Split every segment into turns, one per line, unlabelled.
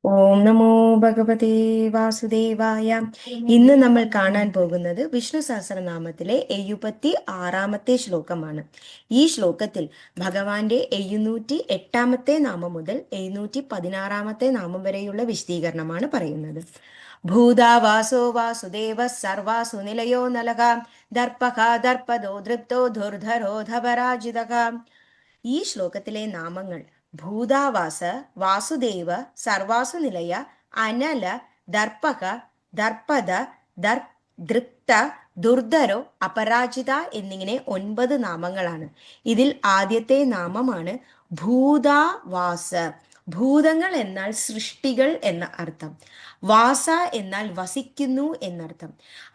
ഓം നമോ ഭഗവതേ വാസുദേവായ. ഇന്ന് നമ്മൾ കാണാൻ പോകുന്നത് വിഷ്ണു സഹസ്രനാമത്തിലെ 76-ാമത്തെ ശ്ലോകമാണ്. ഈ ശ്ലോകത്തിൽ ഭഗവാന്റെ 708-ാമത്തെ നാമം മുതൽ 716-ാമത്തെ നാമം വരെയുള്ള വിശദീകരണമാണ് പറയുന്നത്. ഭൂതാവാസോ വാസുദേവ സർവാസു നിലയോ നലക ദർപ്പക ദർപ്പദോ ദൃപ്തോ ധുർധരോധപരാജിതക. ഈ ശ്ലോകത്തിലെ നാമങ്ങൾ ഭൂതാവാസ, വാസുദേവ, സർവാസു നിലയ, അനല, ദർപ്പക, ദർപ്പദ, ദൃപ്ത, ദുർധരോ, അപരാജിത എന്നിങ്ങനെ 9 നാമങ്ങളാണ്. ഇതിൽ ആദ്യത്തെ നാമമാണ് ഭൂതാവാസ. ഭൂതങ്ങൾ എന്നാൽ സൃഷ്ടികൾ എന്ന അർത്ഥം. വാസ എന്നാൽ വസിക്കുന്നു എന്നർത്ഥം.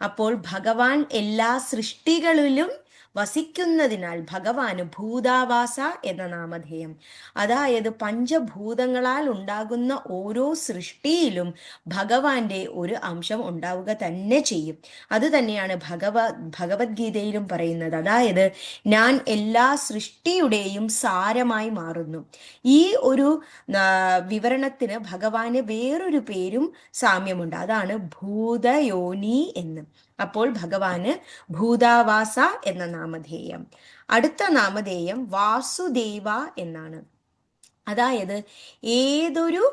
അപ്പോൾ ഭഗവാൻ എല്ലാ സൃഷ്ടികളിലും വസിക്കുന്നതിനാൽ ഭഗവാന് ഭൂതാവാസ എന്ന നാമധേയം. അതായത് പഞ്ചഭൂതങ്ങളാൽ ഉണ്ടാകുന്ന ഓരോ സൃഷ്ടിയിലും ഭഗവാന്റെ ഒരു അംശം ഉണ്ടാവുക തന്നെ ചെയ്യും. അത് തന്നെയാണ് ഭഗവത്ഗീതയിലും പറയുന്നത്. അതായത് ഞാൻ എല്ലാ സൃഷ്ടിയുടെയും സാരമായി മാറുന്നു. ഈ ഒരു വിവരണത്തിന് ഭഗവാന് വേറൊരു പേരും സാമ്യമുണ്ട്. അതാണ് ഭൂതയോനി എന്ന്. അപ്പോൾ ഭഗവാന് ഭൂതാവാസ എന്ന നാമധേയം. അടുത്ത നാമധേയം വാസുദേവ എന്നാണ്. അതായത് ഏതൊരു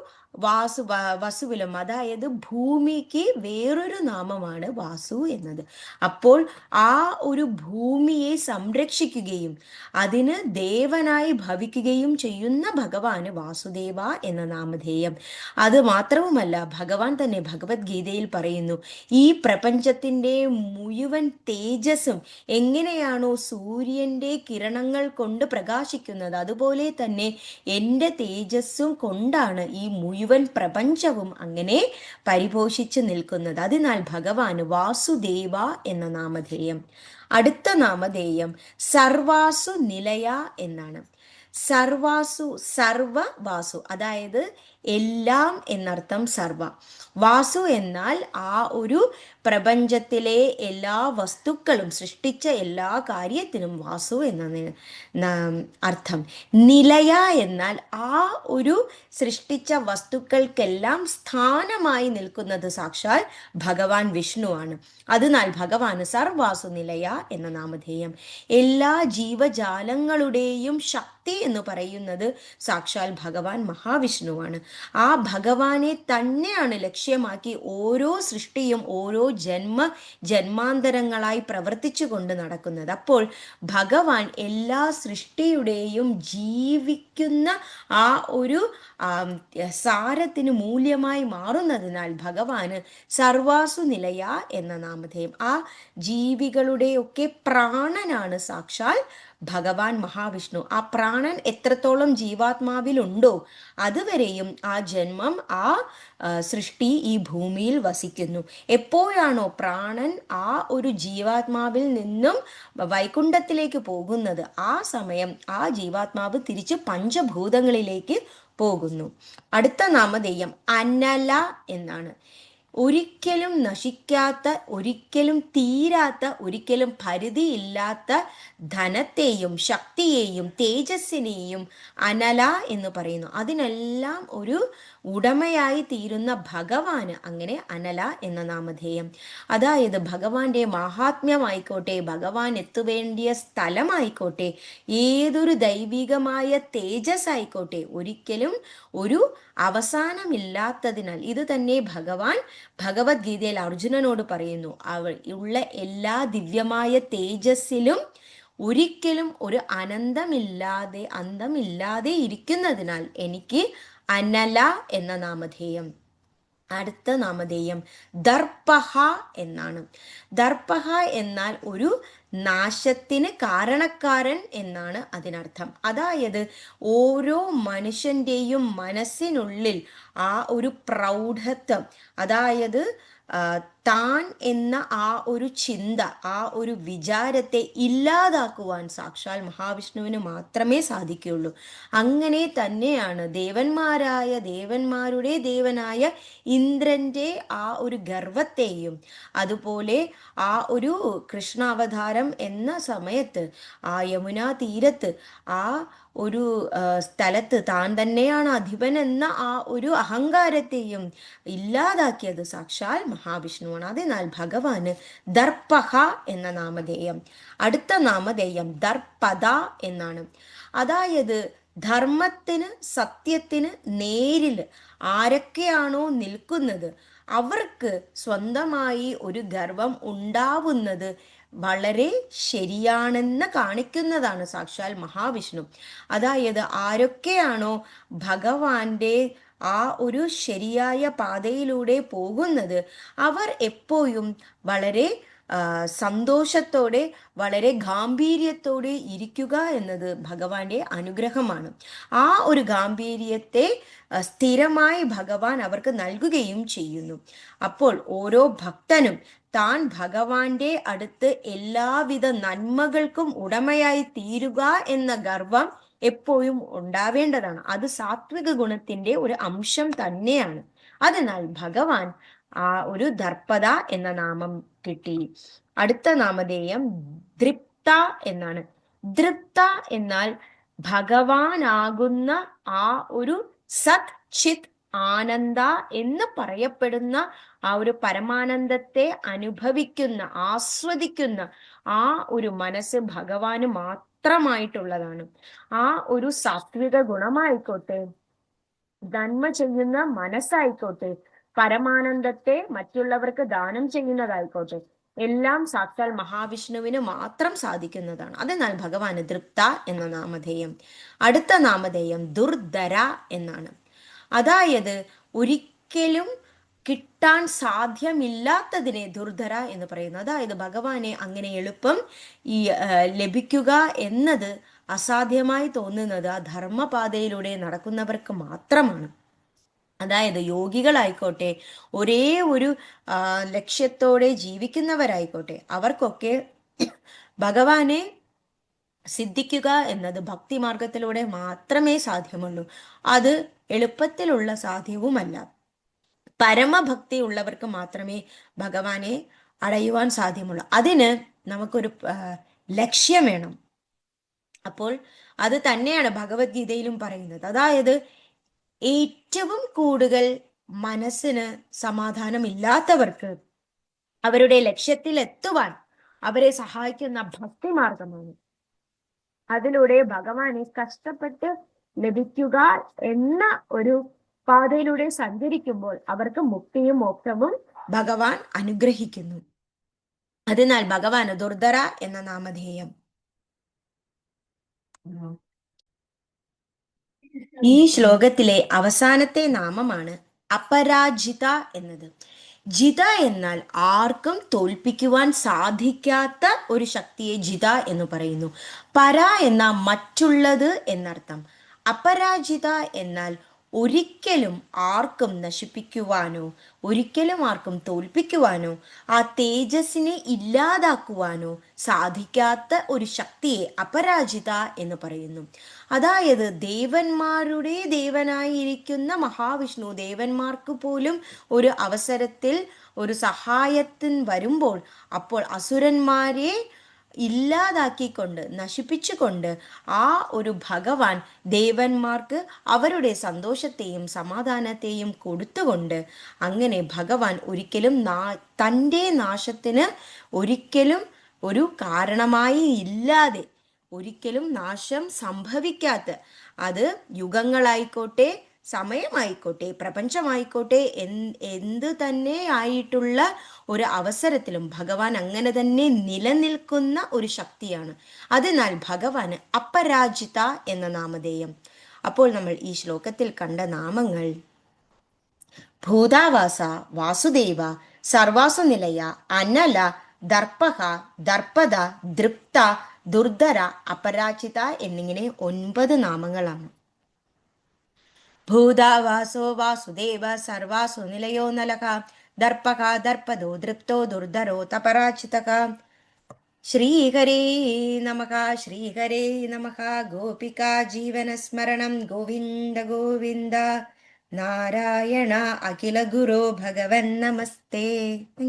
വസുവിലും, അതായത് ഭൂമിക്ക് വേറൊരു നാമമാണ് വാസു എന്നത്. അപ്പോൾ ആ ഒരു ഭൂമിയെ സംരക്ഷിക്കുകയും അതിന് ദേവനായി ഭവിക്കുകയും ചെയ്യുന്ന ഭഗവാന് വാസുദേവ എന്ന നാമധേയം. അത് മാത്രവുമല്ല, ഭഗവാൻ തന്നെ ഭഗവത്ഗീതയിൽ പറയുന്നു, ഈ പ്രപഞ്ചത്തിന്റെ മുഴുവൻ തേജസ്സും എങ്ങനെയാണോ സൂര്യന്റെ കിരണങ്ങൾ കൊണ്ട് പ്രകാശിക്കുന്നത്, അതുപോലെ തന്നെ എൻ്റെ തേജസ്സും കൊണ്ടാണ് ഈ മുഴുവൻ പ്രപഞ്ചവും അങ്ങനെ പരിപോഷിച്ച് നിൽക്കുന്നത്. അതിനാൽ ഭഗവാന് വാസുദേവ എന്ന നാമധേയം. അടുത്ത നാമധേയം സർവാസു നിലയ എന്നാണ്. സർവാസു, സർവ വാസു, അതായത് എല്ലാം എന്നർത്ഥം സർവ. വാസു എന്നാൽ ആ ഒരു പ്രപഞ്ചത്തിലെ എല്ലാ വസ്തുക്കളും, സൃഷ്ടിച്ച എല്ലാ കാര്യത്തിനും വാസു എന്ന അർത്ഥം. നിലയ എന്നാൽ ആ ഒരു സൃഷ്ടിച്ച വസ്തുക്കൾക്കെല്ലാം സ്ഥാനമായി നിൽക്കുന്നത് സാക്ഷാൽ ഭഗവാൻ വിഷ്ണുവാണ്. അതിനാൽ ഭഗവാന് സർവാസു നിലയ എന്ന നാമധേയം. എല്ലാ ജീവജാലങ്ങളുടെയും ശക്തി എന്ന് പറയുന്നത് സാക്ഷാൽ ഭഗവാൻ മഹാവിഷ്ണുവാണ്. ആ ഭഗവാനെ തന്നെയാണ് ലക്ഷ്യമാക്കി ഓരോ സൃഷ്ടിയും ഓരോ ജന്മാന്തരങ്ങളായി പ്രവർത്തിച്ചു കൊണ്ട് നടക്കുന്നത്. അപ്പോൾ ഭഗവാൻ എല്ലാ സൃഷ്ടിയുടെയും ജീവിക്കുന്ന ആ ഒരു സാരത്തിന് മൂല്യമായി മാറുന്നതിനാൽ ഭഗവാന് സർവാസു നിലയ എന്ന നാമധേയം. ആ ജീവികളുടെയൊക്കെ പ്രാണനാണ് സാക്ഷാൽ ഭഗവാൻ മഹാവിഷ്ണു. ആ പ്രാണൻ എത്രത്തോളം ജീവാത്മാവിലുണ്ടോ അതുവരെയും ആ ജന്മം, ആ സൃഷ്ടി ഈ ഭൂമിയിൽ വസിക്കുന്നു. എപ്പോഴാണോ പ്രാണൻ ആ ഒരു ജീവാത്മാവിൽ നിന്നും വൈകുണ്ഠത്തിലേക്ക് പോകുന്നത്, ആ സമയം ആ ജീവാത്മാവ് തിരിച്ച് പഞ്ചഭൂതങ്ങളിലേക്ക് പോകുന്നു. അടുത്ത നാമധേയം അനല എന്നാണ്. ഒരിക്കലും നശിക്കാത്ത, ഒരിക്കലും തീരാത്ത, ഒരിക്കലും പരിധിയില്ലാത്ത ധനത്തെയും ശക്തിയെയും തേജസ്സിനെയും അനല എന്ന് പറയുന്നു. അതിനെല്ലാം ഒരു ഉടമയായി തീരുന്ന ഭഗവാന് അങ്ങനെ അനല എന്ന നാമധേയം. അതായത് ഭഗവാന്റെ മഹാത്മ്യമായിക്കോട്ടെ, ഭഗവാൻ എത്തുവേണ്ടിയ സ്ഥലമായിക്കോട്ടെ, ഏതൊരു ദൈവികമായ തേജസ് ആയിക്കോട്ടെ, ഒരിക്കലും ഒരു അവസാനമില്ലാത്തതിനാൽ ഇത് തന്നെ ഭഗവാൻ ഭഗവത്ഗീതയിൽ അർജുനനോട് പറയുന്നു. ഉള്ള എല്ലാ ദിവ്യമായ തേജസ്സിലും ഒരിക്കലും ഒരു അന്തമില്ലാതെ ഇരിക്കുന്നതിനാൽ എനിക്ക് അനല എന്ന നാമധേയം. അടുത്ത നാമധേയം ദർപ്പഹ എന്നാണ്. ദർപ്പഹ എന്നാൽ ഒരു നാശത്തിന് കാരണക്കാരൻ എന്നാണ് അതിനർത്ഥം. അതായത് ഓരോ മനുഷ്യന്റെയും മനസ്സിനുള്ളിൽ ആ ഒരു പ്രൗഢത്വം, അതായത് താൻ എന്ന ആ ഒരു ചിന്ത, ആ ഒരു വിചാരത്തെ ഇല്ലാതാക്കുവാൻ സാക്ഷാൽ മഹാവിഷ്ണുവിന് മാത്രമേ സാധിക്കുകയുള്ളൂ. അങ്ങനെ തന്നെയാണ് ദേവന്മാരുടെ ദേവനായ ഇന്ദ്രന്റെ ആ ഒരു ഗർവത്തെയും, അതുപോലെ ആ ഒരു കൃഷ്ണാവതാരം എന്ന സമയത്ത് ആ യമുനാ തീരത്ത് ആ ഒരു സ്ഥലത്ത് താൻ തന്നെയാണ് അധിപൻ എന്ന ആ ഒരു അഹങ്കാരത്തെയും ഇല്ലാതാക്കിയത് സാക്ഷാൽ മഹാവിഷ്ണുവാണ്. അതിനാൽ ഭഗവാന് ദർപ്പഹ എന്ന നാമധേയം. അടുത്ത നാമധേയം ദർപ്പദ എന്നാണ്. അതായത് ധർമ്മത്തിന്, സത്യത്തിന് നേരിൽ ആരൊക്കെയാണോ നിൽക്കുന്നത് അവർക്ക് സ്വന്തമായി ഒരു ഗർവം ഉണ്ടാവുന്നത് വളരെ ശരിയാണെന്ന് കാണിക്കുന്നതാണ് സാക്ഷാൽ മഹാവിഷ്ണു. അതായത് ആരൊക്കെയാണോ ഭഗവാന്റെ ആ ഒരു ശരിയായ പാതയിലൂടെ പോകുന്നത് അവർ എപ്പോഴും വളരെ സന്തോഷത്തോടെ, വളരെ ഗാംഭീര്യത്തോടെ ഇരിക്കുക എന്നത് ഭഗവാന്റെ അനുഗ്രഹമാണ്. ആ ഒരു ഗാംഭീര്യത്തെ സ്ഥിരമായി ഭഗവാൻ അവർക്ക് നൽകുകയും ചെയ്യുന്നു. അപ്പോൾ ഓരോ ഭക്തനും താൻ ഭഗവാന്റെ അടുത്ത് എല്ലാവിധ നന്മകൾക്കും ഉടമയായി തീരുക എന്ന ഗർവം എപ്പോഴും ഉണ്ടാവേണ്ടതാണ്. അത് സാത്വിക ഗുണത്തിന്റെ ഒരു അംശം തന്നെയാണ്. അതിനാൽ ഭഗവാൻ ആ ഒരു ദർപ്പദ എന്ന നാമം കിട്ടി. അടുത്ത നാമധേയം ദൃപ്ത എന്നാണ്. ദൃപ്ത എന്നാൽ ഭഗവാനാകുന്ന ആ ഒരു സത് ചിത് ആനന്ദ എന്ന് പറയപ്പെടുന്ന ആ ഒരു പരമാനന്ദത്തെ അനുഭവിക്കുന്ന, ആസ്വദിക്കുന്ന ആ ഒരു മനസ്സ് ഭഗവാന് മാത്രമായിട്ടുള്ളതാണ്. ആ ഒരു സാത്വിക ഗുണമായിക്കോട്ടെ, നന്മ ചെയ്യുന്ന മനസ്സായിക്കോട്ടെ, പരമാനന്ദത്തെ മറ്റുള്ളവർക്ക് ദാനം ചെയ്യുന്നതായിക്കോട്ടെ, എല്ലാം സാക്ഷാൽ മഹാവിഷ്ണുവിന് മാത്രം സാധിക്കുന്നതാണ്. അതിനാൽ ഭഗവാന് തൃപ്ത എന്ന നാമധേയം. അടുത്ത നാമധേയം ദുർധര എന്നാണ്. അതായത് ഒരിക്കലും കിട്ടാൻ സാധ്യമില്ലാത്തതിനെ ദുർധര എന്ന് പറയുന്നു. അതായത് ഭഗവാനെ അങ്ങനെ എളുപ്പം ഈ ലഭിക്കുക എന്നത് അസാധ്യമായി തോന്നുന്നത് ആ ധർമ്മപാതയിലൂടെ നടക്കുന്നവർക്ക് മാത്രമാണ്. അതായത് യോഗികളായിക്കോട്ടെ, ഒരേ ഒരു ലക്ഷ്യത്തോടെ ജീവിക്കുന്നവരായിക്കോട്ടെ, അവർക്കൊക്കെ ഭഗവാനെ സിദ്ധിക്കുക എന്നത് ഭക്തിമാർഗത്തിലൂടെ മാത്രമേ സാധ്യമുള്ളൂ. അത് എളുപ്പത്തിലുള്ള സാധ്യവുമല്ല. പരമഭക്തി ഉള്ളവർക്ക് മാത്രമേ ഭഗവാനെ അടയുവാൻ സാധ്യമുള്ളൂ. അതിന് നമുക്കൊരു ലക്ഷ്യം വേണം. അപ്പോൾ അത് തന്നെയാണ് ഭഗവത്ഗീതയിലും പറയുന്നത്. അതായത് ഏറ്റവും കൂടുതൽ മനസ്സിന് സമാധാനമില്ലാത്തവർക്ക് അവരുടെ ലക്ഷ്യത്തിൽ എത്തുവാൻ അവരെ സഹായിക്കുന്ന ഭക്തിമാർഗമാണ്. അതിലൂടെ ഭഗവാനെ കഷ്ടപ്പെട്ട് ലഭിക്കുക എന്ന ഒരു പാതയിലൂടെ സഞ്ചരിക്കുമ്പോൾ അവർക്ക് മുക്തിയും മോക്ഷവും ഭഗവാൻ അനുഗ്രഹിക്കുന്നു. അതിനാൽ ഭഗവാന് ദുർധര എന്ന നാമധേയം. ഈ ശ്ലോകത്തിലെ അവസാനത്തെ നാമമാണ് അപരാജിത എന്നത്. ജിത എന്നാൽ ആർക്കും തോൽപ്പിക്കുവാൻ സാധിക്കാത്ത ഒരു ശക്തിയെ ജിത എന്ന് പറയുന്നു. പര എന്ന മറ്റുള്ളത് എന്നർത്ഥം. അപരാജിത എന്നാൽ ഒരിക്കലും ആർക്കും നശിപ്പിക്കുവാനോ ഒരിക്കലും ആർക്കും തോൽപ്പിക്കുവാനോ ആ തേജസ്സിനെ ഇല്ലാതാക്കുവാനോ സാധിക്കാത്ത ഒരു ശക്തിയെ അപരാജിത എന്ന് പറയുന്നു. അതായത് ദേവന്മാരുടെ ദേവനായിരിക്കുന്ന മഹാവിഷ്ണു ദേവന്മാർക്ക് പോലും ഒരു അവസരത്തിൽ ഒരു സഹായത്തിന് വരുമ്പോൾ അപ്പോൾ അസുരന്മാരെ ഇല്ലാതാക്കിക്കൊണ്ട്, നശിപ്പിച്ചുകൊണ്ട് ആ ഒരു ഭഗവാൻ ദേവന്മാർക്ക് അവരുടെ സന്തോഷത്തെയും സമാധാനത്തെയും കൊടുത്തുകൊണ്ട് അങ്ങനെ ഭഗവാൻ ഒരിക്കലും തൻ്റെ നാശത്തിന് ഒരിക്കലും ഒരു കാരണമായി ഇല്ലാതെ, ഒരിക്കലും നാശം സംഭവിക്കാത്ത, അത് യുഗങ്ങളായിക്കോട്ടെ, സമയമായിക്കോട്ടെ, പ്രപഞ്ചമായിക്കോട്ടെ, എന്ത് തന്നെ ആയിട്ടുള്ള ഒരു അവസരത്തിലും ഭഗവാൻ അങ്ങനെ തന്നെ നിലനിൽക്കുന്ന ഒരു ശക്തിയാണ്. അതിനാൽ ഭഗവാന് അപരാജിത എന്ന നാമധേയം. അപ്പോൾ നമ്മൾ ഈ ശ്ലോകത്തിൽ കണ്ട നാമങ്ങൾ ഭൂതാവാസ, വാസുദേവ, സർവാസുനിലയ, അനല, ദർപ്പഹ, ദർപ്പദ, ദൃപ്ത, ദുർധര, അപരാജിത എന്നിങ്ങനെ 9 നാമങ്ങളാണ്. ഭൂതാവാസോ വാസുദേവ, സർവാസു നിലയോ നലക, ദർപ്പക, ദർപ്പദോ, ദൃപ്തോ, ദുർധരോ, തപരാജിതക. ശ്രീഹരേ നമഃ. ശ്രീഹരേ നമഃ. ഗോപികാ ജീവനസ്മരണം. ഗോവിന്ദ ഗോവിന്ദ. നാരായണ അഖില ഗുരോ ഭഗവൻ നമസ്തേ.